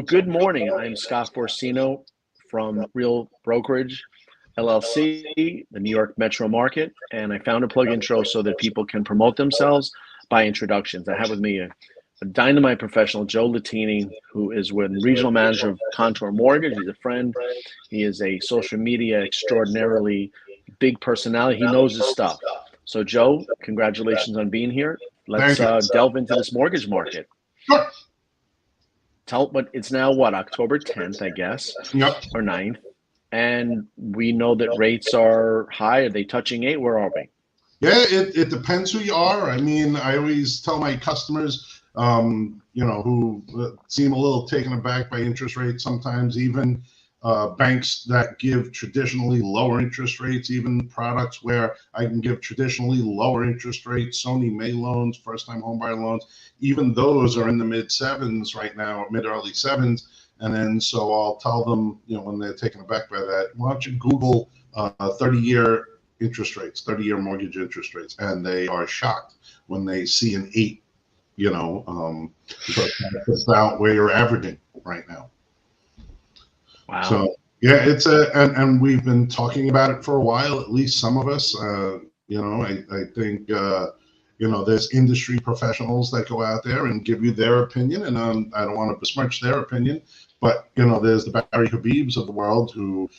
Good morning. I'm Scott Forcino from Real Brokerage LLC, the New York metro market, and I found a PlugIntro so that people can promote themselves by introductions. I have with me a dynamite professional, Joe Latini, who is with regional manager of Contour Mortgage. He's a friend. He is a social media extraordinarily big personality. He knows his stuff. So, Joe, congratulations on being here. Let's Thank you. delve into this mortgage market. Sure. But it's now what, October 10th, I guess, Yep. or 9th, and we know that rates are high. Are they touching 8? Where are we? Yeah, it depends who you are. I mean, I always tell my customers, who seem a little taken aback by interest rates sometimes, even banks that give traditionally lower interest rates, even products where I can give traditionally lower interest rates, Sony May loans, first-time homebuyer loans, even those are in the mid-sevens right now, mid-early sevens. And then so I'll tell them, when they're taken aback by that, why don't you Google 30-year interest rates, 30-year mortgage interest rates, and they are shocked when they see an 8, because that's about where you're averaging right now. Wow. So yeah, it's and we've been talking about it for a while, at least some of us. I think there's industry professionals that go out there and give you their opinion, and I don't want to besmirch their opinion, but there's the Barry Habibs of the world who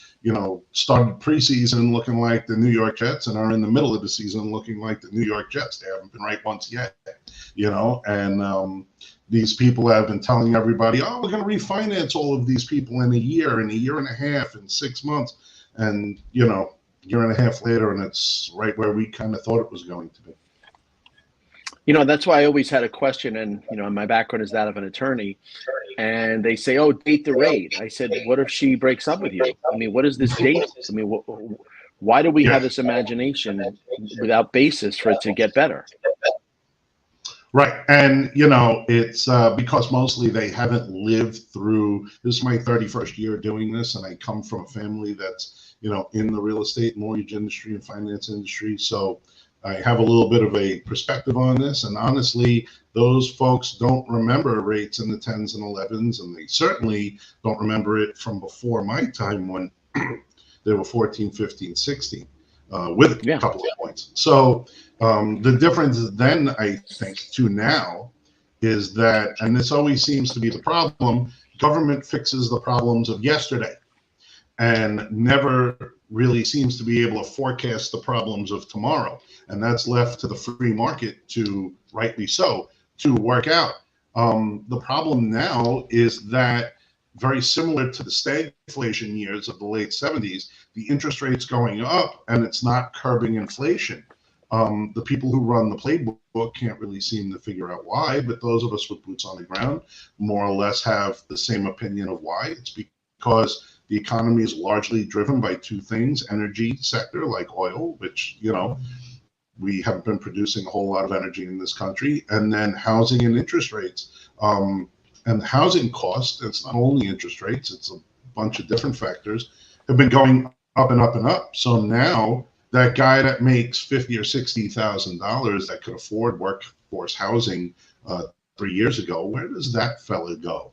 started preseason looking like the New York Jets and are in the middle of the season looking like the New York Jets. They haven't been right once yet, and these people have been telling everybody, oh, we're going to refinance all of these people in a year and a half, in 6 months. And, year and a half later, and it's right where we kind of thought it was going to be. That's why I always had a question, and, my background is that of an attorney, and they say, oh, date the rate. I said, what if she breaks up with you? I mean, what is this date? I mean, why do we have this imagination without basis for it to get better? Right. And, it's because mostly they haven't lived through, this is my 31st year doing this, and I come from a family that's, in the real estate, mortgage industry, and finance industry. So I have a little bit of a perspective on this. And honestly, those folks don't remember rates in the 10s and 11s, and they certainly don't remember it from before my time when they were 14, 15, 16. With a couple of points. So the difference then, I think, to now is that, and this always seems to be the problem, government fixes the problems of yesterday and never really seems to be able to forecast the problems of tomorrow. And that's left to the free market to, rightly so, to work out. The problem now is that, very similar to the stagflation years of the late 70s, the interest rates going up and it's not curbing inflation. The people who run the playbook can't really seem to figure out why, but those of us with boots on the ground more or less have the same opinion of why. It's because the economy is largely driven by two things: energy sector, like oil, which, we haven't been producing a whole lot of energy in this country, and then housing and interest rates. And housing costs, it's not only interest rates, it's a bunch of different factors, have been going up and up and up. So now that guy that makes $50,000 or $60,000 that could afford workforce housing 3 years ago, where does that fella go?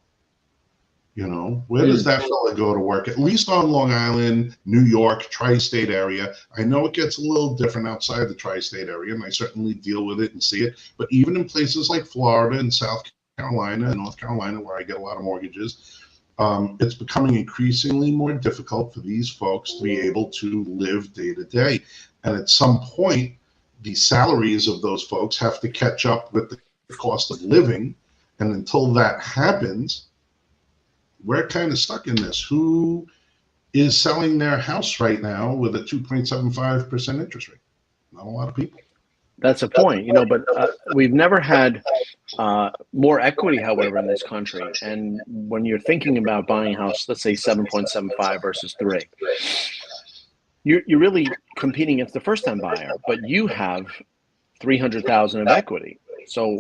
Where does that fella go to work? At least on Long Island, New York, tri-state area. I know it gets a little different outside the tri-state area, and I certainly deal with it and see it. But even in places like Florida and South Carolina and North Carolina, where I get a lot of mortgages, it's becoming increasingly more difficult for these folks to be able to live day to day. And at some point, the salaries of those folks have to catch up with the cost of living. And until that happens, we're kind of stuck in this. Who is selling their house right now with a 2.75% interest rate? Not a lot of people. That's a point, but we've never had more equity, however, in this country. And when you're thinking about buying a house, let's say 7.75 versus 3, you're really competing against the first-time buyer, but you have 300,000 of equity. So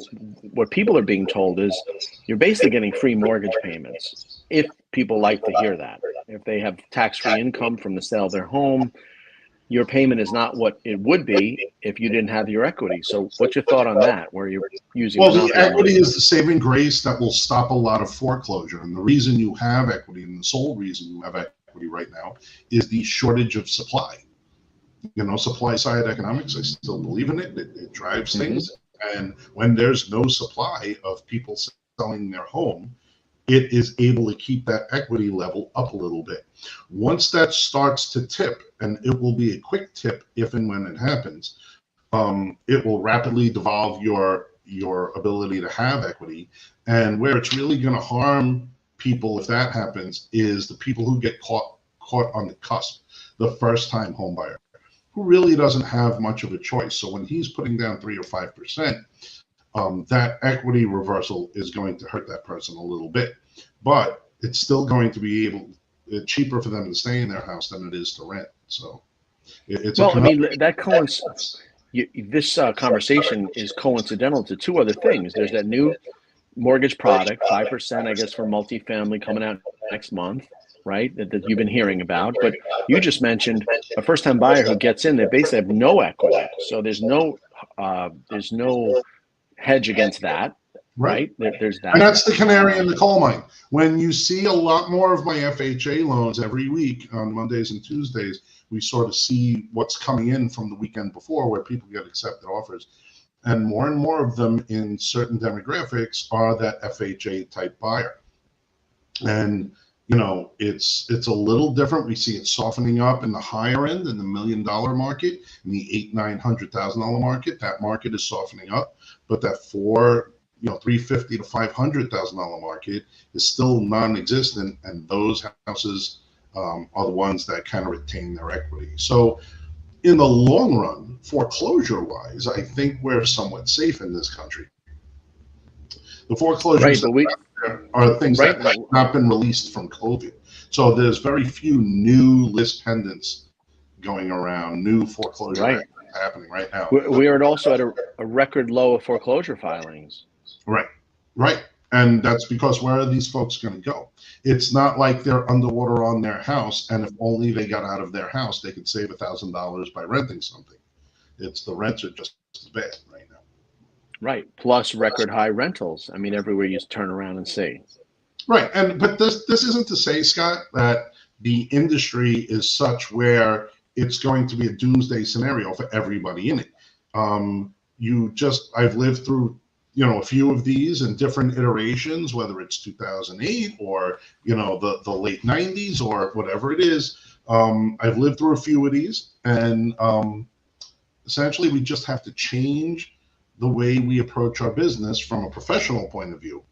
what people are being told is you're basically getting free mortgage payments, if people like to hear that. If they have tax-free income from the sale of their home, your payment is not what it would be if you didn't have your equity. So what's your thought on that, where you're using Well, the monopoly equity money? is the saving grace that will stop a lot of foreclosure. And the reason you have equity, and the sole reason you have equity right now, is the shortage of supply. You know, supply side economics, I still believe in it. It drives things. And when there's no supply of people selling their home, it is able to keep that equity level up a little bit. Once that starts to tip, and it will be a quick tip if and when it happens, it will rapidly devolve your ability to have equity. And where it's really going to harm people if that happens is the people who get caught on the cusp, the first time home buyer, who really doesn't have much of a choice. So when he's putting down 3 or 5%, that equity reversal is going to hurt that person a little bit, but it's still going to be cheaper for them to stay in their house than it is to rent. So it's well, I mean, that coincides. This conversation is coincidental to two other things. There's that new mortgage product, 5%, I guess, for multifamily coming out next month, right? That you've been hearing about. But you just mentioned a first-time buyer who gets in, they basically have no equity. So there's no hedge against that, right? There's that. And that's the canary in the coal mine. When you see a lot more of my FHA loans every week on Mondays and Tuesdays, we sort of see what's coming in from the weekend before where people get accepted offers. And more of them in certain demographics are that FHA type buyer. And, you know, it's a little different. We see it softening up in the higher end, in the $1 million market, in the $800,000-$900,000 market. That market is softening up, but that $350,000 to $500,000 market is still non-existent, and those houses are the ones that kind of retain their equity. So in the long run, foreclosure-wise, I think we're somewhat safe in this country. The foreclosures are things that have not been released from COVID. So there's very few new list pendants going around, new foreclosure happening right now. We are also at a record low of foreclosure filings. Right. And that's because where are these folks going to go? It's not like they're underwater on their house, and if only they got out of their house, they could save $1,000 by renting something. It's the rents are just as bad right now. Right. Plus record high rentals. I mean, everywhere you turn around and see. Right. But this isn't to say, Scott, that the industry is such where it's going to be a doomsday scenario for everybody in it. I've lived through a few of these in different iterations, whether it's 2008 or, the late 90s or whatever it is. I've lived through a few of these, and essentially we just have to change the way we approach our business from a professional point of view.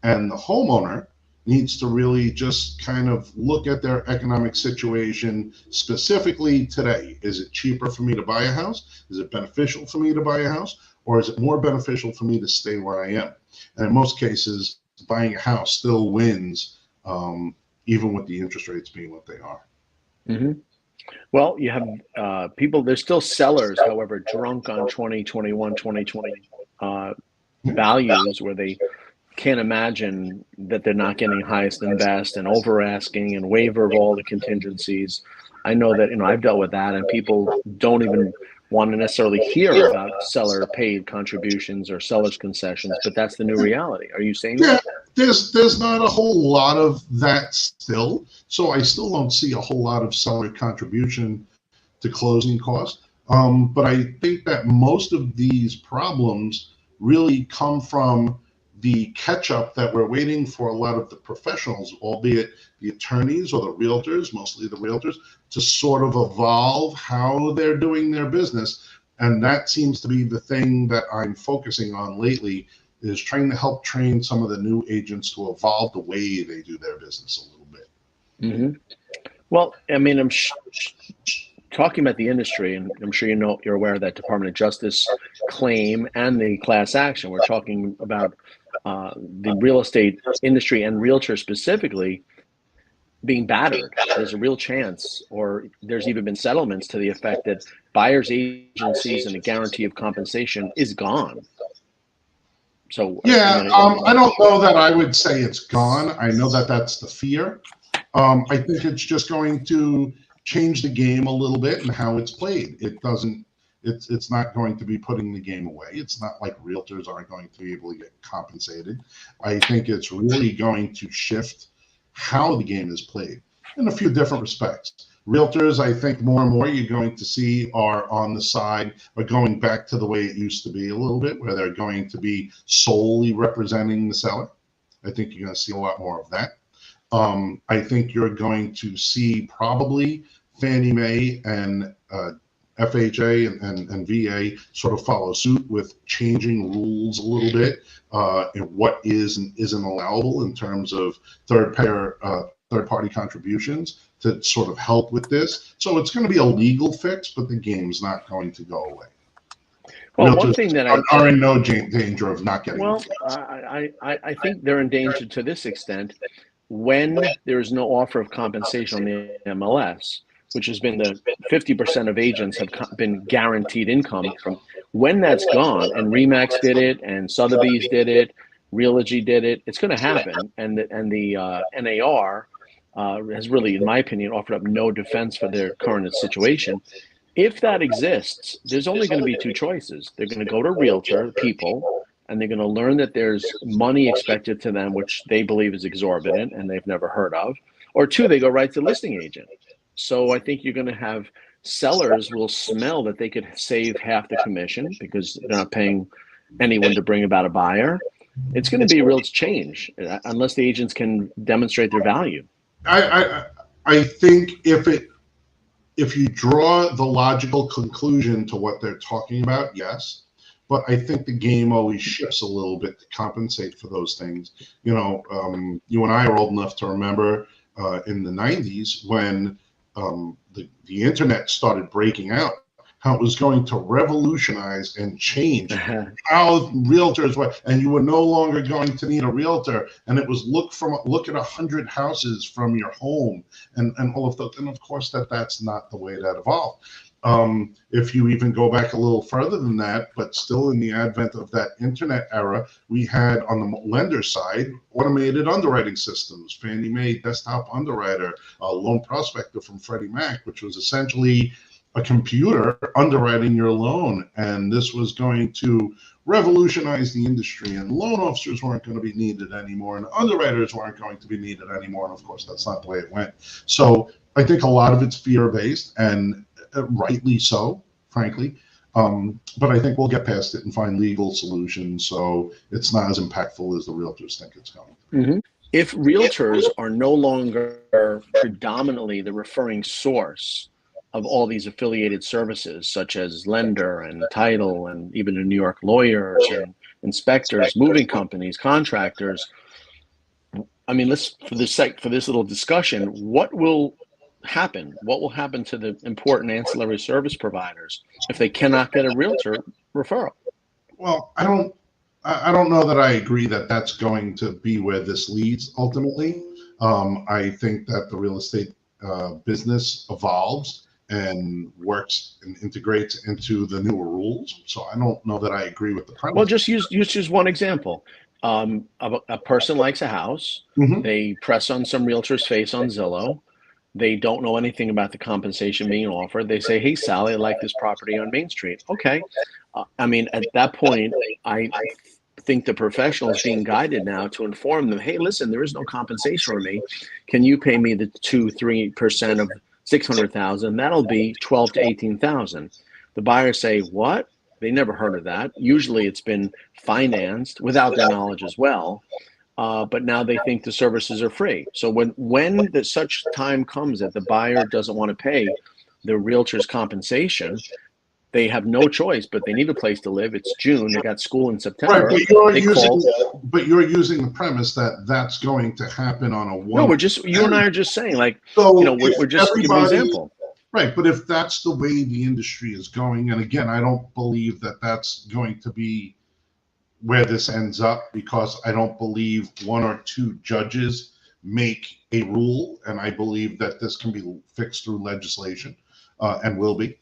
And the homeowner needs to really just kind of look at their economic situation specifically today. Is it cheaper for me to buy a house? Is it beneficial for me to buy a house? Or is it more beneficial for me to stay where I am? And in most cases, buying a house still wins, even with the interest rates being what they are. Mm-hmm. Well, you have people, there's still sellers, however, drunk on 2021, 2020 values, where they can't imagine that they're not getting highest and best, and over asking and waiver of all the contingencies. I know that, I've dealt with that, and people don't even want to necessarily hear about seller paid contributions or seller's concessions, but that's the new reality. Are you saying that? There's not a whole lot of that still. So I still don't see a whole lot of seller contribution to closing costs. But I think that most of these problems really come from the catch-up that we're waiting for a lot of the professionals, albeit the attorneys or the realtors, mostly the realtors, to sort of evolve how they're doing their business. And that seems to be the thing that I'm focusing on lately, is trying to help train some of the new agents to evolve the way they do their business a little bit. Mm-hmm. Well, I mean, I'm talking about the industry, and I'm sure you're aware of that Department of Justice claim and the class action. We're talking about the real estate industry and realtors specifically being battered. There's a real chance, or there's even been settlements to the effect that buyers' agencies and a guarantee of compensation is gone. So I don't know that I would say it's gone. I know that that's the fear. I think it's just going to change the game a little bit and how it's played. It doesn't. It's not going to be putting the game away. It's not like realtors aren't going to be able to get compensated. I think it's really going to shift how the game is played in a few different respects. Realtors, I think more and more you're going to see are on the side of going back to the way it used to be a little bit, where they're going to be solely representing the seller. I think you're going to see a lot more of that. I think you're going to see probably Fannie Mae and FHA and VA sort of follow suit with changing rules a little bit in what is and isn't allowable in terms of third-party contributions to sort of help with this. So it's going to be a legal fix, but the game's not going to go away. Well, one thing that are in no danger of not getting. Well, I think they're in danger to this extent when there is no offer of compensation on the MLS, which has been the 50% of agents have been guaranteed income from. When that's gone, and Remax did it, and Sotheby's did it, Realogy did it, it's going to happen. And the NAR has really, in my opinion, offered up no defense for their current situation. If that exists, there's only going to be two choices. They're going to go to realtor people, and they're going to learn that there's money expected to them, which they believe is exorbitant and they've never heard of. Or two, they go right to listing agent. So I think you're going to have sellers will smell that they could save half the commission because they're not paying anyone to bring about a buyer. It's going to be a real change unless the agents can demonstrate their value. I think if you draw the logical conclusion to what they're talking about, yes. But I think the game always shifts a little bit to compensate for those things. You know, you and I are old enough to remember in the 90s when the internet started breaking out, how it was going to revolutionize and change how realtors were, and you were no longer going to need a realtor, and it was look at 100 houses from your home and all of that. And of course that's not the way that evolved. If you even go back a little further than that, but still in the advent of that internet era, we had on the lender side automated underwriting systems, Fannie Mae Desktop Underwriter, Loan Prospector from Freddie Mac, which was essentially a computer underwriting your loan. And this was going to revolutionize the industry, and loan officers weren't going to be needed anymore, and underwriters weren't going to be needed anymore. And of course, that's not the way it went. So I think a lot of it's fear-based, and rightly so, frankly. But I think we'll get past it and find legal solutions so it's not as impactful as the realtors think it's going to be. Mm-hmm. If realtors are no longer predominantly the referring source of all these affiliated services, such as lender and title and even the New York lawyers and inspectors, moving companies, contractors, I mean, for this little discussion, what will happen? What will happen to the important ancillary service providers if they cannot get a realtor referral? Well, I don't know that I agree that that's going to be where this leads ultimately. I think that the real estate business evolves and works and integrates into the newer rules. So I don't know that I agree with the premise. Well, just use one example. A person likes a house. Mm-hmm. They press on some realtor's face on Zillow. They don't know anything about the compensation being offered. They say, "Hey, Sally, I like this property on Main Street." Okay. I mean, at that point, I think the professional is being guided now to inform them, "Hey, listen, there is no compensation for me. Can you pay me the 2-3% of $600,000? That'll be $12,000 to $18,000." The buyers say, "What?" They never heard of that. Usually, it's been financed without their knowledge as well. But now they think the services are free. So when such time comes that the buyer doesn't want to pay the realtor's compensation, they have no choice, but they need a place to live. It's June. They got school in September. Right, but you're using the premise that that's going to happen on a one. No, you and I are just saying, like, so we're just giving an example. Right, but if that's the way the industry is going, and again, I don't believe that that's going to be where this ends up, because I don't believe one or two judges make a rule, and I believe that this can be fixed through legislation and will be.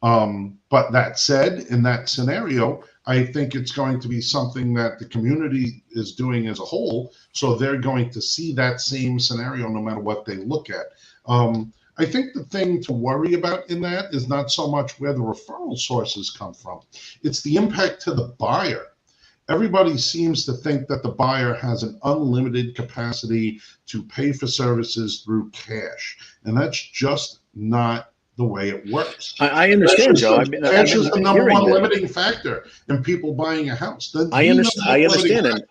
But that said, in that scenario, I think it's going to be something that the community is doing as a whole, so they're going to see that same scenario no matter what they look at. I think the thing to worry about in that is not so much where the referral sources come from. It's the impact to the buyer. Everybody seems to think that the buyer has an unlimited capacity to pay for services through cash. And that's just not the way it works. I understand, Joe. I've Cash is been the number hearing one that. limiting factor in people buying a house. I understand, and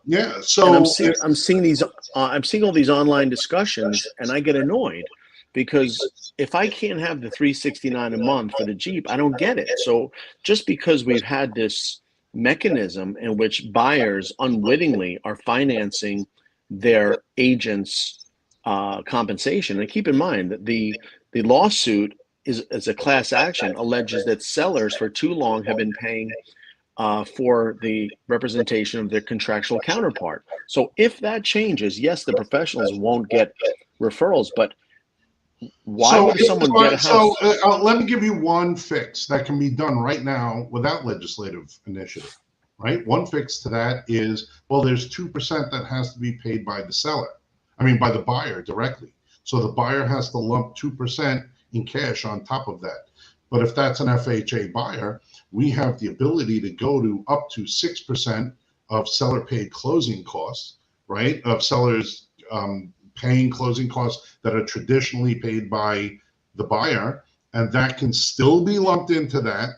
yeah. and So I'm seeing these. I'm seeing all these online discussions, and I get annoyed because if I can't have the 369 a month for the Jeep, I don't get it. So just because we've had this mechanism in which buyers unwittingly are financing their agents' compensation, and keep in mind that the lawsuit is a class action, alleges that sellers for too long have been paying for the representation of their contractual counterpart. So if that changes, yes, the professionals won't get referrals, but why would someone get a house? Let me give you one fix that can be done right now without legislative initiative. Right, one fix to that is, well, there's 2% that has to be paid by the seller. I mean, by the buyer directly. So the buyer has to lump 2% in cash on top of that. But if that's an FHA buyer, we have the ability to go to up to 6% of seller paid closing costs, right? Of sellers paying closing costs that are traditionally paid by the buyer, and that can still be lumped into that.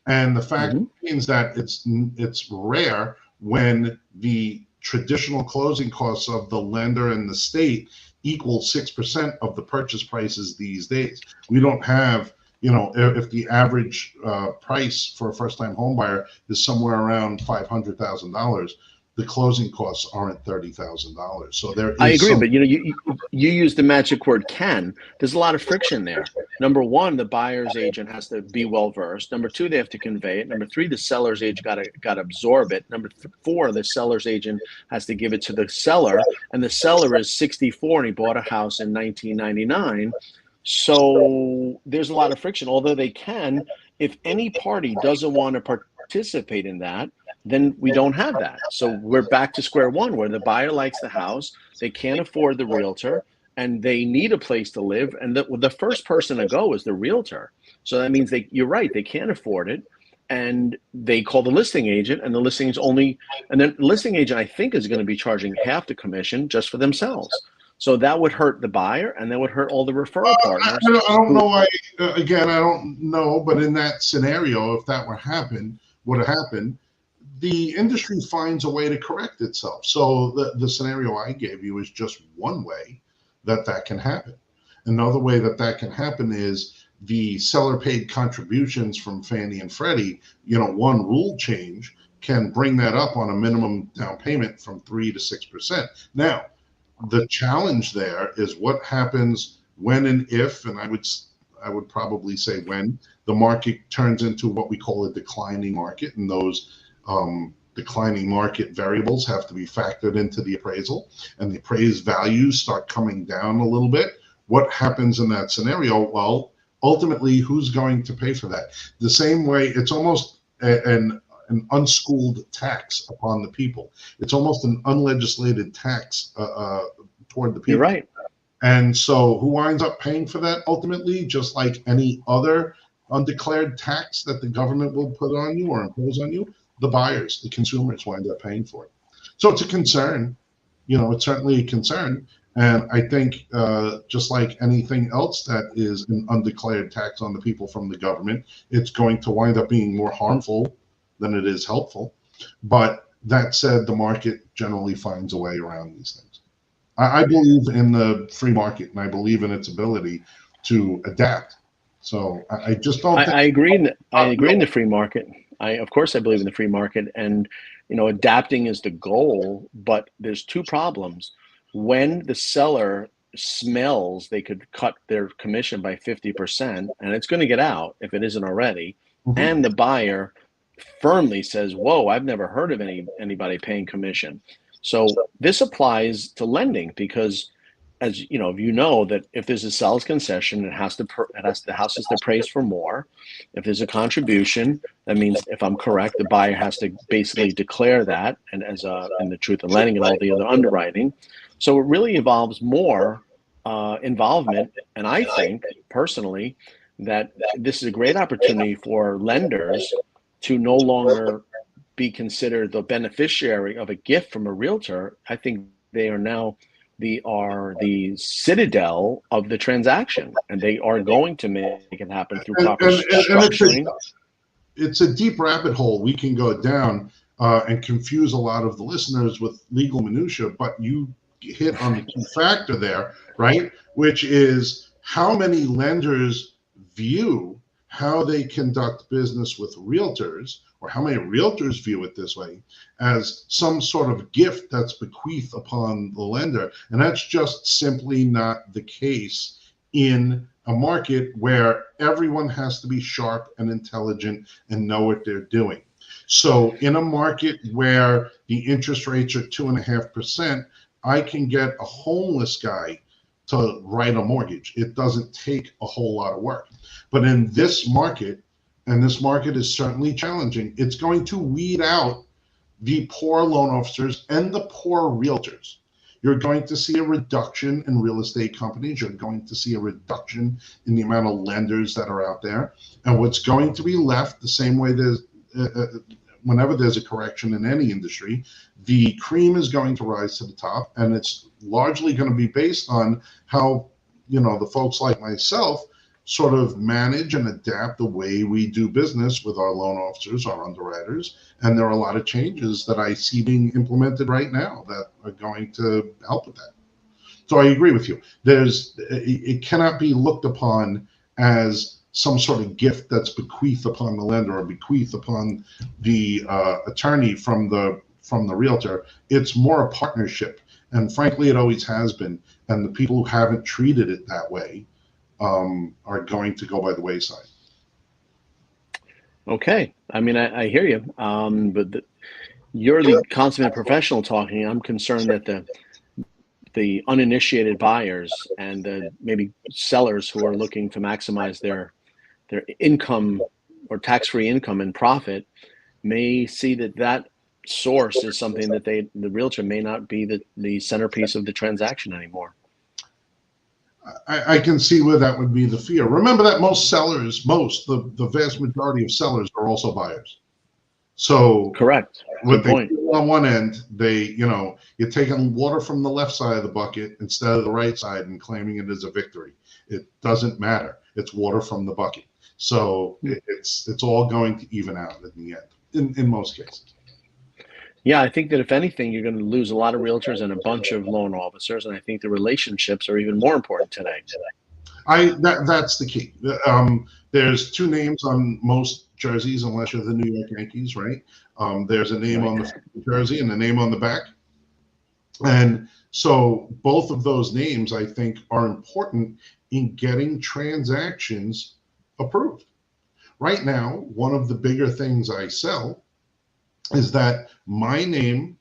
And the fact means that it's rare when the traditional closing costs of the lender and the state equal 6% of the purchase prices these days. We don't have, if the average price for a first-time home buyer is somewhere around $500,000, the closing costs aren't $30,000. So there is I agree, but you use the magic word "can." There's a lot of friction there. Number one, the buyer's agent has to be well versed. Number two, they have to convey it. Number three, the seller's agent got to absorb it. Number four, the seller's agent has to give it to the seller, and the seller is 64 and he bought a house in 1999. So there's a lot of friction. Although they can, if any party doesn't want to participate in that, then we don't have that. So we're back to square one, where the buyer likes the house, they can't afford the realtor, and they need a place to live. And the first person to go is the realtor. So that means you're right, they can't afford it. And they call the listing agent, and the listing is and then the listing agent, I think, is going to be charging half the commission just for themselves. So that would hurt the buyer, and that would hurt all the referral partners. I don't know why, again, I don't know, but in that scenario, if that would have happened, the industry finds a way to correct itself. So the scenario I gave you is just one way that can happen. Another way that can happen is the seller paid contributions from Fannie and Freddie. One rule change can bring that up on a minimum down payment from 3 to 6%. Now, the challenge there is what happens when and if, and I would probably say when, the market turns into what we call a declining market, and those declining market variables have to be factored into the appraisal, and the appraised values start coming down a little bit. What happens in that scenario? Well, ultimately, who's going to pay for that? The same way, it's almost an unschooled tax upon the people. It's almost an unlegislated tax toward the people. You're right. And so who winds up paying for that ultimately? Just like any other undeclared tax that the government will put on you or impose on you, the buyers, the consumers wind up paying for it. So it's a concern. It's certainly a concern. And I think just like anything else that is an undeclared tax on the people from the government, it's going to wind up being more harmful than it is helpful. But that said, the market generally finds a way around these things. I believe in the free market, and I believe in its ability to adapt. So I just don't think I agree in the free market. Of course I believe in the free market, and adapting is the goal, but there's two problems. When the seller smells they could cut their commission by 50%, and it's going to get out if it isn't already, and the buyer firmly says, whoa, I've never heard of anybody paying commission. So this applies to lending, because as that if there's a sales concession, the house has to appraise for more. If there's a contribution, that means, if I'm correct, the buyer has to basically declare that, and in the truth of lending and all the other underwriting. So it really involves more involvement. And I think personally that this is a great opportunity for lenders to no longer be considered the beneficiary of a gift from a realtor. I think they are now the citadel of the transaction, and they are going to make it happen through proper And structuring. it's a deep rabbit hole we can go down and confuse a lot of the listeners with legal minutia, but you hit on the key factor there, right? Which is how many lenders view how they conduct business with realtors, or how many realtors view it this way, as some sort of gift that's bequeathed upon the lender. And that's just simply not the case in a market where everyone has to be sharp and intelligent and know what they're doing. So in a market where the interest rates are 2.5%, I can get a homeless guy to write a mortgage. It doesn't take a whole lot of work. But in this market, and this market is certainly challenging, it's going to weed out the poor loan officers and the poor realtors. You're going to see a reduction in real estate companies. You're going to see a reduction in the amount of lenders that are out there. And what's going to be left, the same way there's, whenever there's a correction in any industry, the cream is going to rise to the top, and it's largely going to be based on how, the folks like myself sort of manage and adapt the way we do business with our loan officers, our underwriters. And there are a lot of changes that I see being implemented right now that are going to help with that. So I agree with you. It cannot be looked upon as some sort of gift that's bequeathed upon the lender or bequeathed upon the attorney from the realtor. It's more a partnership, and frankly, it always has been. And the people who haven't treated it that way are going to go by the wayside. Okay, I mean, I hear you, but you're the consummate professional talking. I'm concerned that the uninitiated buyers and the maybe sellers who are looking to maximize their income or tax-free income and profit may see that source is something that the realtor may not be the centerpiece of the transaction anymore. I can see where that would be the fear. Remember that the vast majority of sellers are also buyers. So correct. What they do on one end, you're taking water from the left side of the bucket instead of the right side and claiming it as a victory. It doesn't matter. It's water from the bucket. So it's all going to even out in the end, in most cases. Yeah, I think that if anything, you're going to lose a lot of realtors and a bunch of loan officers, and I think the relationships are even more important today. That's the key. There's two names on most jerseys, unless you're the New York Yankees, right? There's a name on the jersey and a name on the back. And so both of those names, I think, are important in getting transactions approved. Right now, one of the bigger things I sell is that my name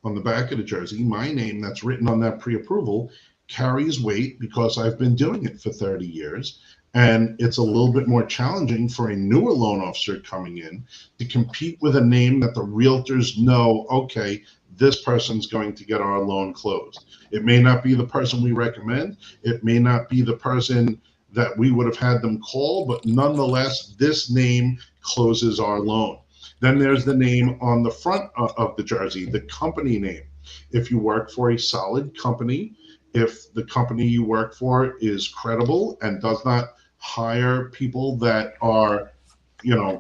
on the back of the jersey, my name that's written on that pre-approval, carries weight because I've been doing it for 30 years. And it's a little bit more challenging for a newer loan officer coming in to compete with a name that the realtors know, okay, this person's going to get our loan closed. It may not be the person we recommend. It may not be the person that we would have had them call, but nonetheless, this name closes our loan. Then there's the name on the front of the jersey, the company name. If you work for a solid company, if the company you work for is credible and does not hire people that are,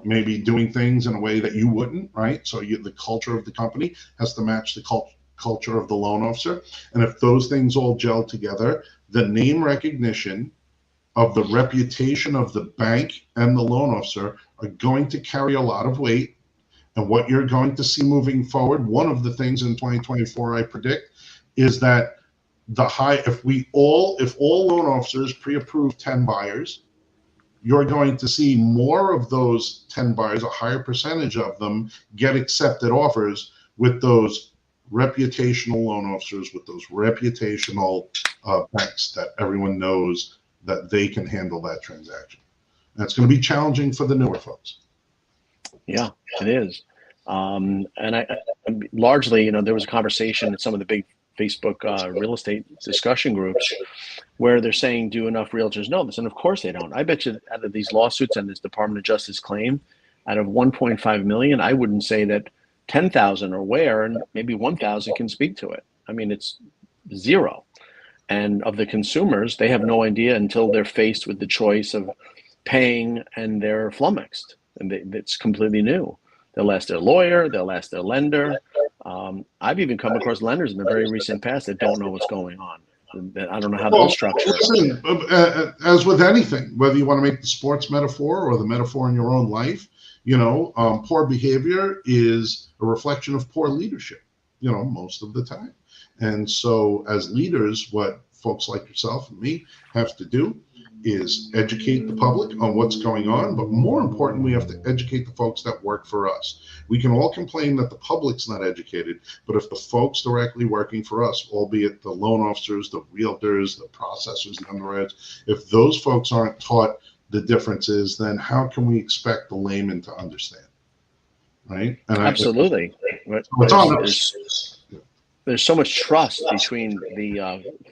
maybe doing things in a way that you wouldn't, right? So the culture of the company has to match the culture of the loan officer. And if those things all gel together, the name recognition of the reputation of the bank and the loan officer are going to carry a lot of weight. And what you're going to see moving forward, one of the things in 2024 I predict is that if all loan officers pre-approve 10 buyers, you're going to see more of those 10 buyers, a higher percentage of them, get accepted offers with those reputational loan officers, with those reputational banks that everyone knows that they can handle that transaction. That's going to be challenging for the newer folks. Yeah, it is. And I largely, there was a conversation at some of the big Facebook real estate discussion groups where they're saying, do enough realtors know this? And of course they don't. I bet you out of these lawsuits and this Department of Justice claim, out of 1.5 million, I wouldn't say that 10,000 are aware, and maybe 1,000 can speak to it. I mean, it's zero. And of the consumers, they have no idea until they're faced with the choice of paying, and they're flummoxed. And it's completely new. They'll ask their lawyer, they'll ask their lender. I've even come across lenders in the very recent past that don't know what's going on. I don't know how they'll structure. Listen, as with anything, whether you want to make the sports metaphor or the metaphor in your own life, poor behavior is a reflection of poor leadership, most of the time. And so as leaders, what folks like yourself and me have to do is educate the public on what's going on, but more important, we have to educate the folks that work for us. We can all complain that the public's not educated, but if the folks directly working for us, albeit the loan officers, the realtors, the processors, the underwriters, if those folks aren't taught the differences, then how can we expect the layman to understand, right? And absolutely. There's so much trust between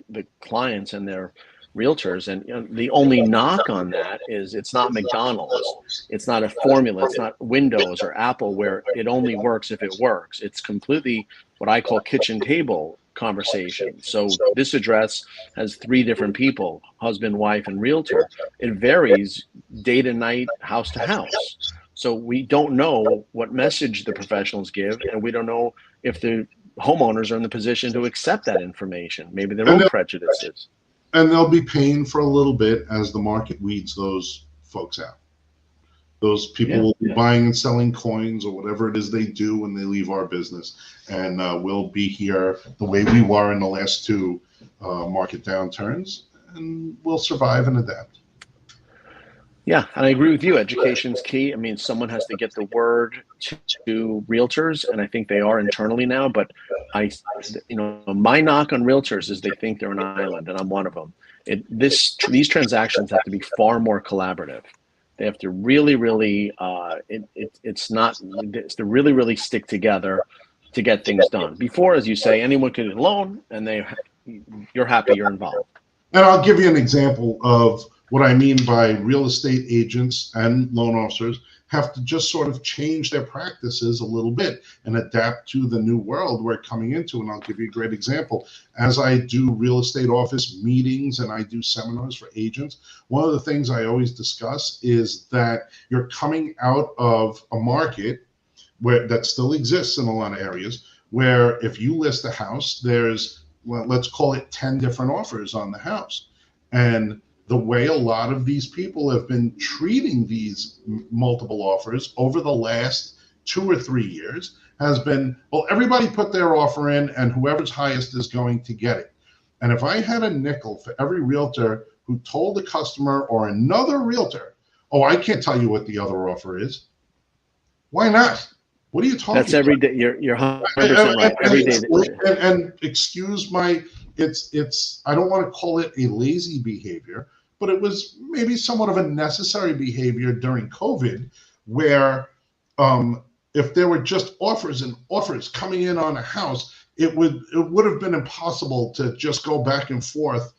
the clients and their realtors, and the only knock on that is it's not McDonald's, it's not a formula, it's not Windows or Apple where it only works if it works. It's completely what I call kitchen table conversation. So this address has 3 different people, husband, wife, and realtor. It varies day to night, house to house. So we don't know what message the professionals give, and we don't know if the homeowners are in the position to accept that information, maybe their own prejudices. And they'll be paying for a little bit as the market weeds those folks out. Those people will be buying and selling coins or whatever it is they do when they leave our business. And we'll be here the way we were in the last 2 market downturns, and we'll survive and adapt. Yeah, and I agree with you. Education's key. I mean, someone has to get the word to realtors, and I think they are internally now. But my knock on realtors is they think they're an island, and I'm one of them. These transactions have to be far more collaborative. They have to really, really, to really, really stick together to get things done. Before, as you say, anyone could get a loan, and you're happy you're involved. And I'll give you an example of what I mean by real estate agents and loan officers have to just sort of change their practices a little bit and adapt to the new world we're coming into. And I'll give you a great example. As I do real estate office meetings and I do seminars for agents, one of the things I always discuss is that you're coming out of a market that still exists in a lot of areas, where if you list a house, there's, let's call it 10 different offers on the house. And the way a lot of these people have been treating these multiple offers over the last 2 or 3 years has been, well, everybody put their offer in and whoever's highest is going to get it. And if I had a nickel for every realtor who told a customer or another realtor, oh, I can't tell you what the other offer is. Why not? What are you talking about? That's every day. You're 100% right. Every day. And excuse my, I don't want to call it a lazy behavior, but it was maybe somewhat of a necessary behavior during COVID, where if there were just offers and offers coming in on a house, it would have been impossible to just go back and forth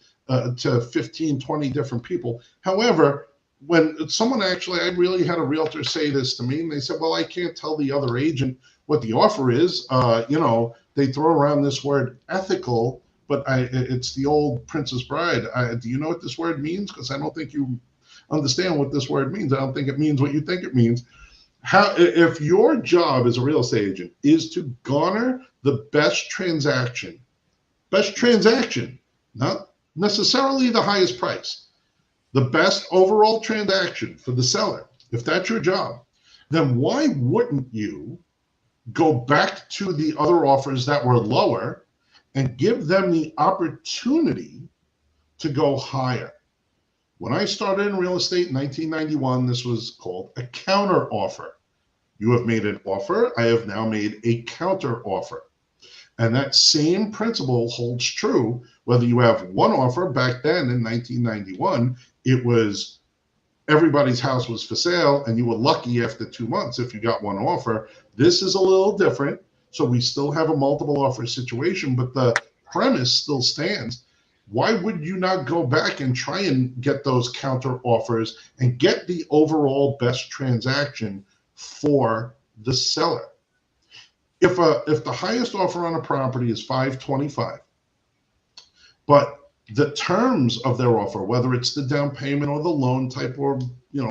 to 15, 20 different people. However, when someone I really had a realtor say this to me, and they said, well, I can't tell the other agent what the offer is. They throw around this word ethical, but it's the old Princess Bride. Do you know what this word means? Because I don't think you understand what this word means. I don't think it means what you think it means. If your job as a real estate agent is to garner the best transaction, not necessarily the highest price, the best overall transaction for the seller, if that's your job, then why wouldn't you go back to the other offers that were lower and give them the opportunity to go higher? When I started in real estate in 1991, this was called a counter offer. You have made an offer, I have now made a counter offer. And that same principle holds true whether you have one offer. Back then in 1991, it was everybody's house was for sale and you were lucky after 2 months if you got one offer. This is a little different. So we still have a multiple offer situation, but the premise still stands. Why would you not go back and try and get those counter offers and get the overall best transaction for the seller? If the highest offer on a property is $525, but the terms of their offer, whether it's the down payment or the loan type, or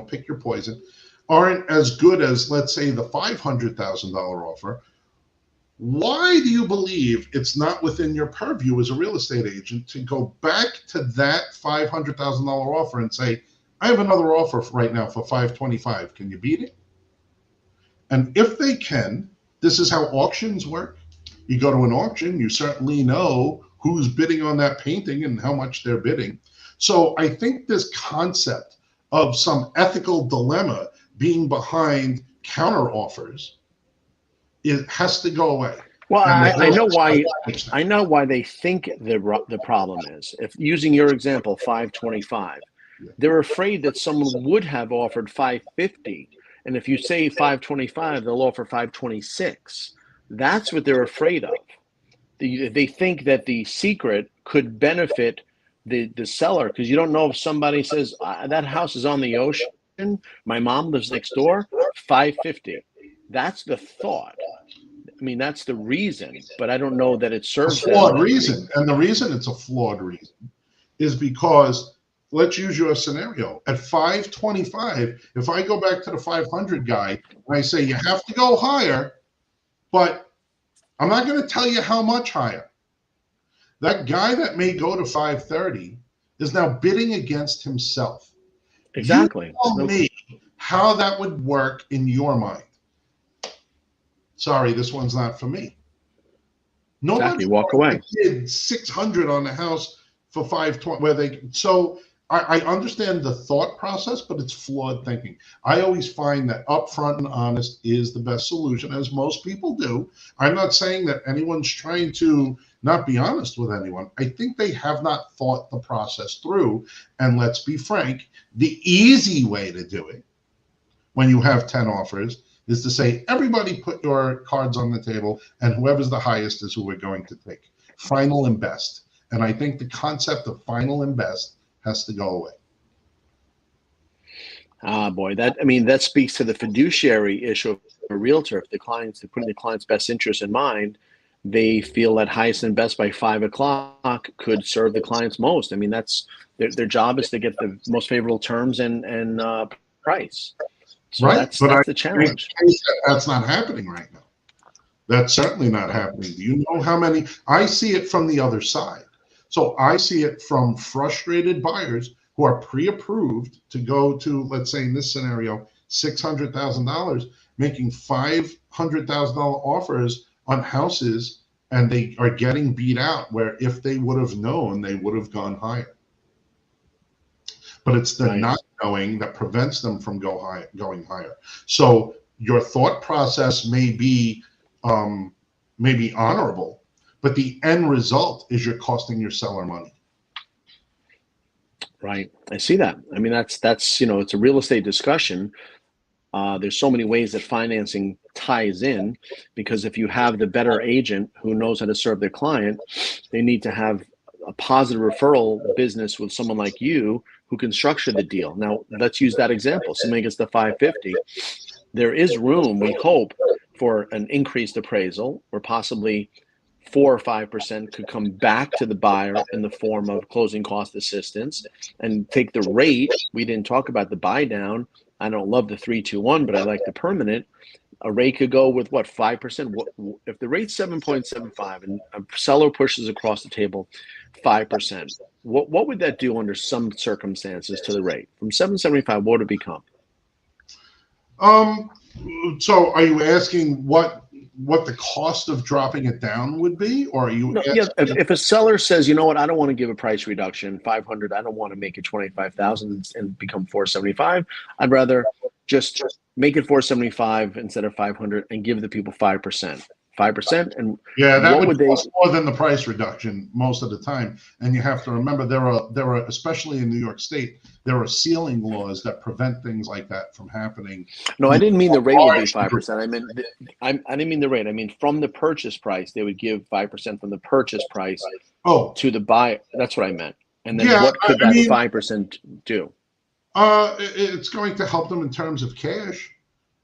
pick your poison, aren't as good as, let's say, the $500,000 offer, why do you believe it's not within your purview as a real estate agent to go back to that $500,000 offer and say, I have another offer right now for $525. Can you beat it? And if they can, this is how auctions work. You go to an auction, you certainly know who's bidding on that painting and how much they're bidding. So I think this concept of some ethical dilemma being behind counter offers, it has to go away. Well, I know why. I know why they think the problem is. If using your example, 525, they're afraid that someone would have offered 550, and if you say 525, they'll offer 526. That's what they're afraid of. They think that the secret could benefit the seller, because you don't know if somebody says that house is on the ocean, my mom lives next door, 550. That's the thought. I mean, that's the reason, but I don't know that it serves a flawed reason. And the reason it's a flawed reason is because, let's use your scenario. At 525, if I go back to the 500 guy and I say, you have to go higher, but I'm not going to tell you how much higher. That guy that may go to 530 is now bidding against himself. Exactly. You tell me how that would work in your mind. Sorry, this one's not for me. Nobody walk away. Did 600 on the house for 520. So I understand the thought process, but it's flawed thinking. I always find that upfront and honest is the best solution, as most people do. I'm not saying that anyone's trying to not be honest with anyone. I think they have not thought the process through. And let's be frank, the easy way to do it when you have 10 offers is to say, everybody put your cards on the table, and whoever's the highest is who we're going to take. Final and best. And I think the concept of final and best has to go away. Ah, boy, that speaks to the fiduciary issue of a realtor. If they're putting the client's best interest in mind, they feel that highest and best by 5 o'clock could serve the clients most. I mean, that's their job is to get the most favorable terms and price. So right, that's the challenge. That's not happening right now. That's certainly not happening. Do you know how many? I see it from the other side. So I see it from frustrated buyers who are pre-approved to go to, let's say in this scenario, $600,000, making $500,000 offers on houses, and they are getting beat out, where if they would have known, they would have gone higher. But it's the not knowing that prevents them from going higher. So your thought process may be honorable, but the end result is you're costing your seller money. Right. I see that. I mean, that's it's a real estate discussion. There's so many ways that financing ties in, because if you have the better agent who knows how to serve their client, they need to have a positive referral business with someone like you who can structure the deal. Now, let's use that example. Somebody gets the 550. There is room, we hope, for an increased appraisal, or possibly 4 or 5% could come back to the buyer in the form of closing cost assistance, and take the rate. We didn't talk about the buy down. I don't love the 3-2-1, but I like the permanent. A rate could go with 5%. If the rate's 7.75 and a seller pushes across the table 5%, what would that do under some circumstances to the rate? From 7.75, what would it become? So are you asking what the cost of dropping it down would be, or are you? No, yeah. If a seller says, you know what, I don't want to give a price reduction, 500, I don't want to make it 25,000 and become 475. I'd rather just make it 475 instead of 500 and give the people 5%. 5%, and yeah, that would cost more than the price reduction most of the time. And you have to remember, there are especially in New York State, there are ceiling laws that prevent things like that from happening. No, I didn't mean the rate would be 5%. I meant I didn't mean the rate. I mean from the purchase price, they would give 5% from the purchase price Oh, to the buy. That's what I meant. And then yeah. what could I that mean, 5% do? it's going to help them in terms of cash,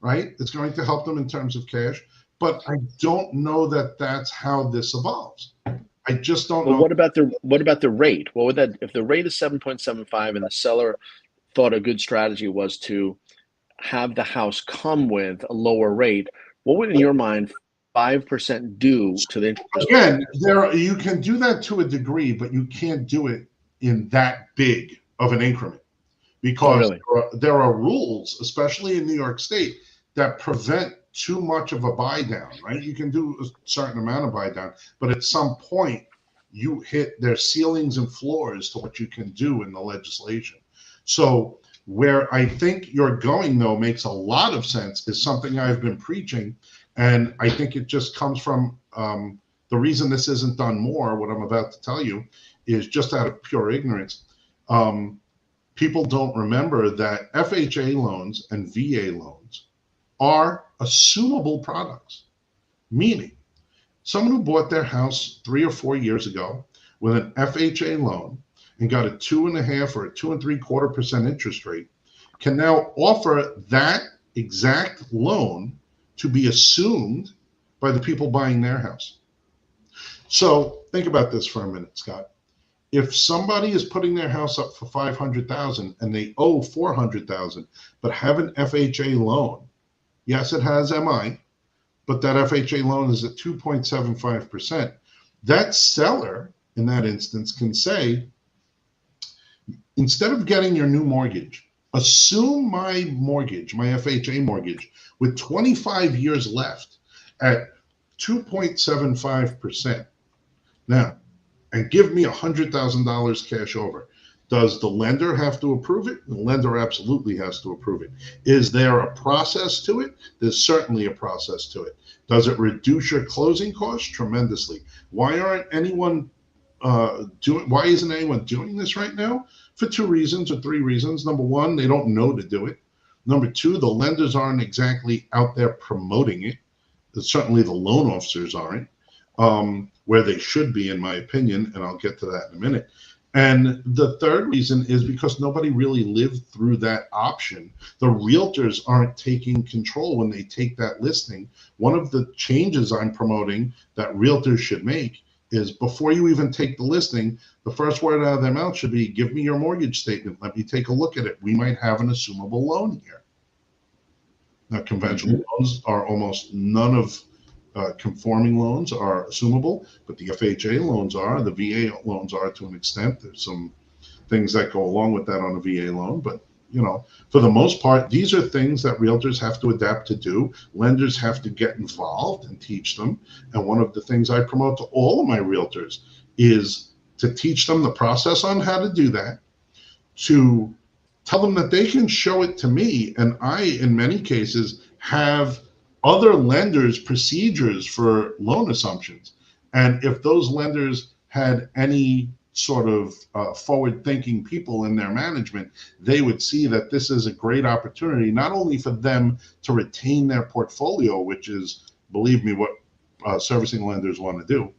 right? It's going to help them in terms of cash, but I don't know that that's how this evolves. I just don't Well, know. what about the rate? What would that, if the rate is 7.75 and the seller thought a good strategy was to have the house come with a lower rate, what would in your mind 5% do to the interest rate? Again, you can do that to a degree, but you can't do it in that big of an increment Oh, because really? there are rules, especially in New York State, that prevent too much of a buy down, right? You can do a certain amount of buy down, but at some point you hit their ceilings and floors to what you can do in the legislation. So where I think you're going though makes a lot of sense is something I've been preaching, and I think it just comes from the reason this isn't done more. What I'm about to tell you is just out of pure ignorance. People don't remember that FHA loans and VA loans are assumable products, meaning someone who bought their house 3 or 4 years ago with an FHA loan and got a 2.5 or a 2.75% interest rate can now offer that exact loan to be assumed by the people buying their house. So think about this for a minute, Scott. If somebody is putting their house up for 500,000 and they owe 400,000 but have an FHA loan, yes, it has MI, but that FHA loan is at 2.75%. That seller in that instance can say, instead of getting your new mortgage, assume my mortgage, my FHA mortgage, with 25 years left at 2.75%. Now, and give me $100,000 cash over. Does the lender have to approve it? The lender absolutely has to approve it. Is there a process to it? There's certainly a process to it. Does it reduce your closing costs? Tremendously. Why isn't anyone doing this right now? For 2 reasons or 3 reasons. Number one, they don't know to do it. Number two, the lenders aren't exactly out there promoting it. Certainly the loan officers aren't. Where they should be, in my opinion, and I'll get to that in a minute. And the third reason is because nobody really lived through that option. The realtors aren't taking control when they take that listing. One of the changes I'm promoting that realtors should make is before you even take the listing, the first word out of their mouth should be, give me your mortgage statement. Let me take a look at it. We might have an assumable loan here. Now, conventional loans are almost none of conforming loans are assumable, but the FHA loans are, the VA loans are to an extent. There's some things that go along with that on a VA loan, but for the most part, these are things that realtors have to adapt to do. Lenders have to get involved and teach them. And one of the things I promote to all of my realtors is to teach them the process on how to do that, to tell them that they can show it to me, and I, in many cases, have other lenders' procedures for loan assumptions. And if those lenders had any sort of forward-thinking people in their management, they would see that this is a great opportunity, not only for them to retain their portfolio, which is, believe me, what servicing lenders want to do,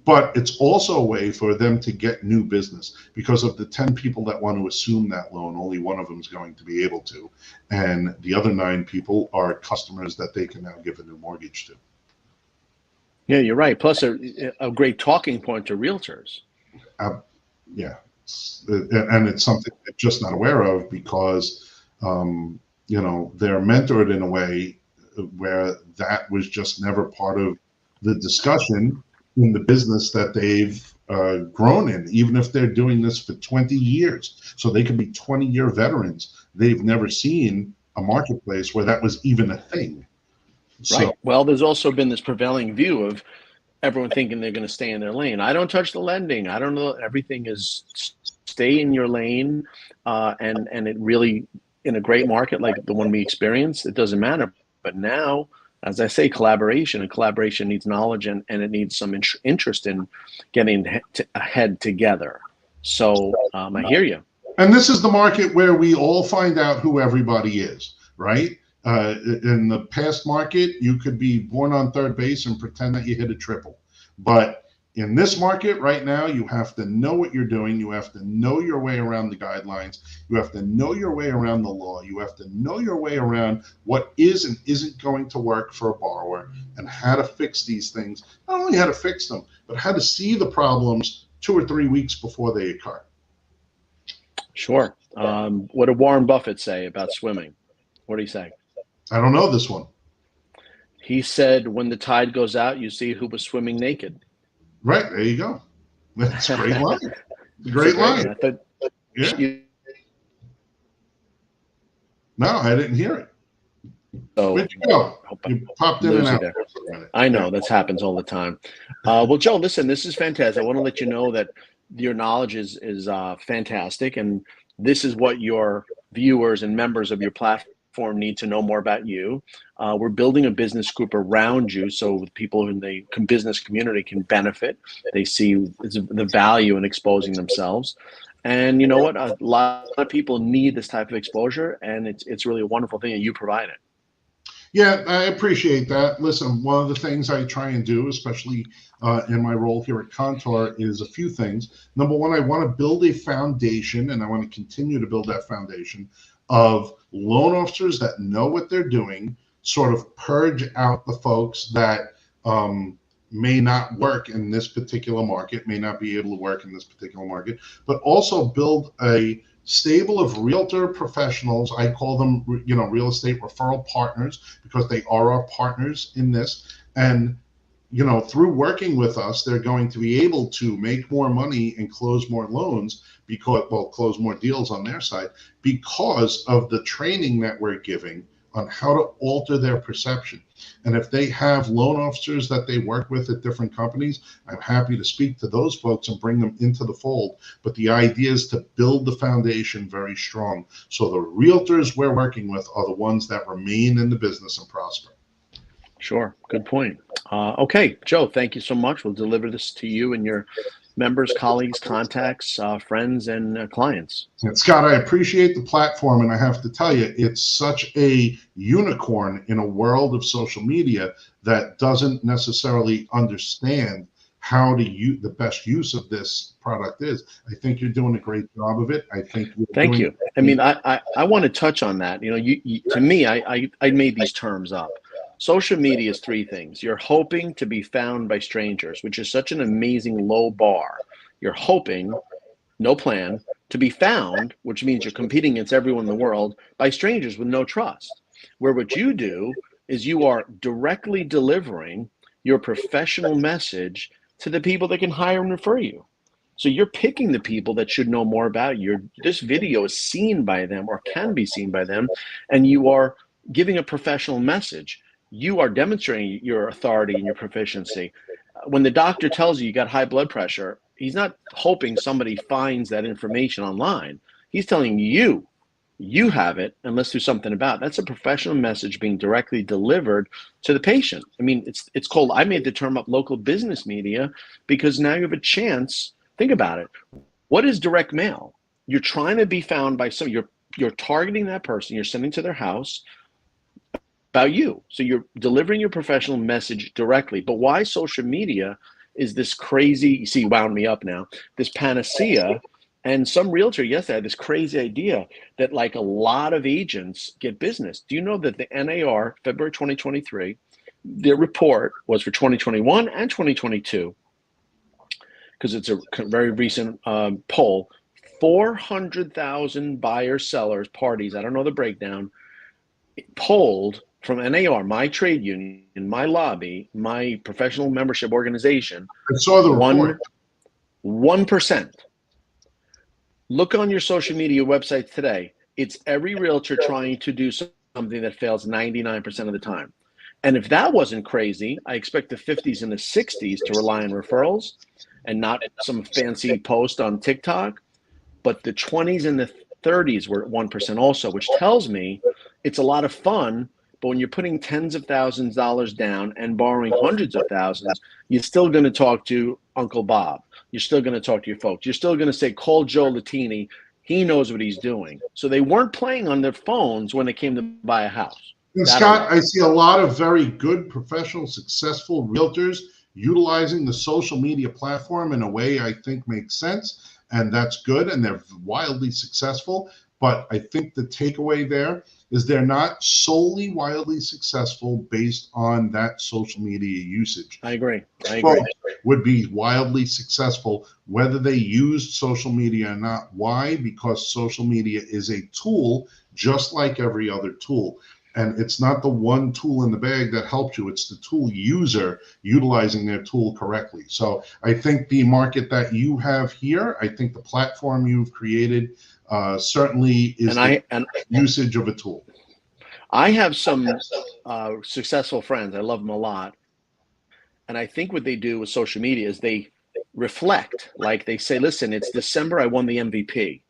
but it's also a way for them to get new business, because of the 10 people that want to assume that loan, only one of them is going to be able to. And the other 9 people are customers that they can now give a new mortgage to. Yeah, you're right. Plus a great talking point to realtors. Yeah. And it's something they're just not aware of because, they're mentored in a way where that was just never part of the discussion in the business that they've grown in, even if they're doing this for 20 years. So they could be 20-year veterans. They've never seen a marketplace where that was even a thing. Right. Well, there's also been this prevailing view of everyone thinking they're going to stay in their lane. I don't touch the lending. I don't know. Everything is stay in your lane. And it really, in a great market like the one we experienced, it doesn't matter. But now, as I say, collaboration, and collaboration needs knowledge, and it needs some interest in getting ahead together. So I hear you. And this is the market where we all find out who everybody is, right? In the past market, you could be born on third base and pretend that you hit a triple. But in this market right now, you have to know what you're doing. You have to know your way around the guidelines. You have to know your way around the law. You have to know your way around what is and isn't going to work for a borrower, and how to fix these things. Not only how to fix them, but how to see the problems 2 or 3 weeks before they occur. Sure. What did Warren Buffett say about swimming? What did he say? I don't know this one. He said, when the tide goes out, you see who was swimming naked. Right, there you go. That's a great line. Great line. Yeah. No, I didn't hear it. So, where'd you go? You popped in and out. I know, that happens all the time. Well, Joe, listen, this is fantastic. I want to let you know that your knowledge is fantastic, and this is what your viewers and members of your platform need to know more about you. We're building a business group around you so people in the business community can benefit. They see the value in exposing themselves. And you know what? A lot of people need this type of exposure, and it's really a wonderful thing that you provide it. Yeah, I appreciate that. Listen, one of the things I try and do, especially in my role here at Contour, is a few things. Number one, I want to build a foundation, and I want to continue to build that foundation of loan officers that know what they're doing, sort of purge out the folks that may not work in this particular market, may not be able to work in this particular market, but also build a stable of realtor professionals. I call them, real estate referral partners, because they are our partners in this. And, through working with us, they're going to be able to make more money and close more loans close more deals on their side, because of the training that we're giving on how to alter their perception. And if they have loan officers that they work with at different companies, I'm happy to speak to those folks and bring them into the fold. But the idea is to build the foundation very strong, so the realtors we're working with are the ones that remain in the business and prosper. Sure. Good point. Okay, Joe, thank you so much. We'll deliver this to you and your members, colleagues, contacts, friends, and clients. And Scott, I appreciate the platform, and I have to tell you, it's such a unicorn in a world of social media that doesn't necessarily understand how the best use of this product is. I think you're doing a great job of it. I think thank you. I mean, I want to touch on that. To me, I made these terms up. Social media is three things. You're hoping to be found by strangers, which is such an amazing low bar. You're hoping, no plan, to be found, which means you're competing against everyone in the world, by strangers with no trust. Where what you do is you are directly delivering your professional message to the people that can hire and refer you. So you're picking the people that should know more about you. This video is seen by them, or can be seen by them, and you are giving a professional message. You are demonstrating your authority and your proficiency. When the doctor tells you got high blood pressure, he's not hoping somebody finds that information online. He's telling you have it, and let's do something about it. That's a professional message being directly delivered to the patient. I mean, it's called, I made the term up, local business media, because now you have a chance. Think about it. What is direct mail? You're trying to be found by you're targeting that person, you're sending to their house about you. So you're delivering your professional message directly. But why social media is this crazy, you see, wound me up now, this panacea. And some realtor yesterday had this crazy idea that like a lot of agents get business. Do you know that the NAR, February 2023, their report was for 2021 and 2022, because it's a very recent poll, 400,000 buyers, sellers, parties, I don't know the breakdown, polled from NAR, my trade union, my lobby, my professional membership organization. I saw the report. 1%. Look on your social media websites today. It's every realtor trying to do something that fails 99% of the time. And if that wasn't crazy, I expect the 50s and the 60s to rely on referrals and not some fancy post on TikTok. But the 20s and the 30s were at 1% also, which tells me it's a lot of fun. But when you're putting tens of thousands of dollars down and borrowing hundreds of thousands, you're still going to talk to Uncle Bob. You're still going to talk to your folks. You're still going to say, call Joe Latini. He knows what he's doing. So they weren't playing on their phones when they came to buy a house. And Scott, I see a lot of very good, professional, successful realtors utilizing the social media platform in a way I think makes sense, and that's good, and they're wildly successful. But I think the takeaway there is they're not solely wildly successful based on that social media usage. I agree. Folks would be wildly successful whether they used social media or not. Why? Because social media is a tool just like every other tool. And it's not the one tool in the bag that helps you. It's the tool user utilizing their tool correctly. So I think the market that you have here, I think the platform you've created certainly is usage of a tool. I have some successful friends. I love them a lot. And I think what they do with social media is they reflect. Like they say, listen, it's December, I won the MVP.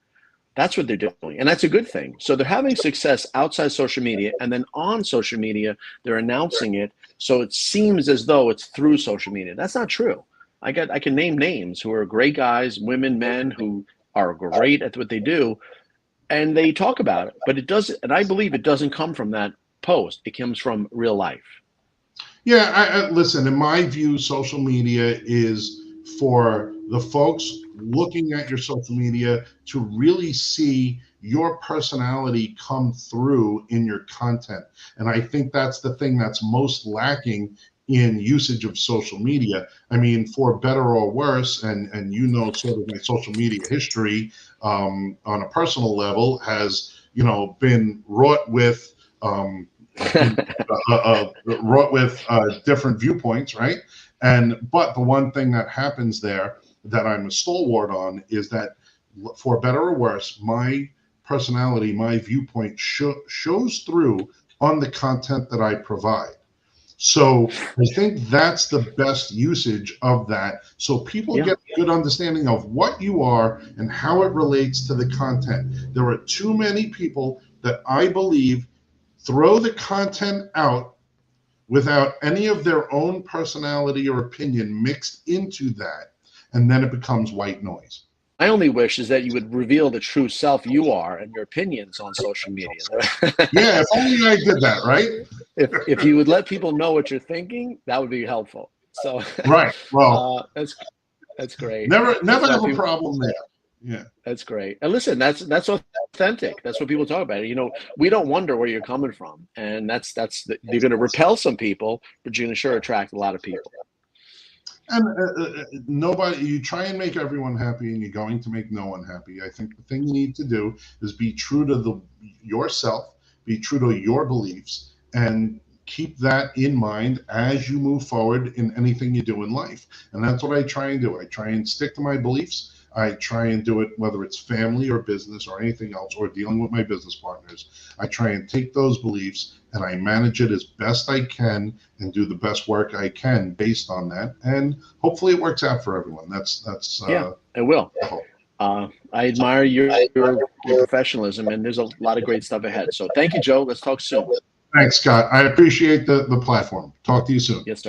That's what they're doing. And that's a good thing. So they're having success outside social media. And then on social media, they're announcing it. So it seems as though it's through social media. That's not true. I can name names who are great guys, women, men who are great at what they do. And they talk about it. But it doesn't, and I believe it doesn't come from that post. It comes from real life. Yeah, I listen, in my view, social media is for the folks looking at your social media to really see your personality come through in your content. And I think that's the thing that's most lacking in usage of social media. I mean, for better or worse, and you know sort of my social media history on a personal level has, you know, been wrought with different viewpoints, right? But the one thing that happens there that I'm a stalwart on is that, for better or worse, my personality, my viewpoint shows through on the content that I provide. So I think that's the best usage of that. So people get a good understanding of what you are and how it relates to the content. There are too many people that I believe throw the content out without any of their own personality or opinion mixed into that, and then it becomes white noise. My only wish is that you would reveal the true self you are and your opinions on social media. Yeah, if only I did that, right? If you would let people know what you're thinking, that would be helpful. So right. Well, that's great. Never have a problem there. Yeah, that's great. And listen, that's authentic. That's what people talk about. You know, we don't wonder where you're coming from, and you're going to repel some people, but you're going to sure attract a lot of people. And you try and make everyone happy, and you're going to make no one happy. I think the thing you need to do is be true to yourself, be true to your beliefs, and keep that in mind as you move forward in anything you do in life. And that's what I try and do. I try and stick to my beliefs. I try and do it whether it's family or business or anything else, or dealing with my business partners. I try and take those beliefs and I manage it as best I can and do the best work I can based on that. And hopefully it works out for everyone. That's yeah, it will. I admire your professionalism, and there's a lot of great stuff ahead. So thank you, Joe. Let's talk soon. Thanks, Scott. I appreciate the platform. Talk to you soon. Yes, sir.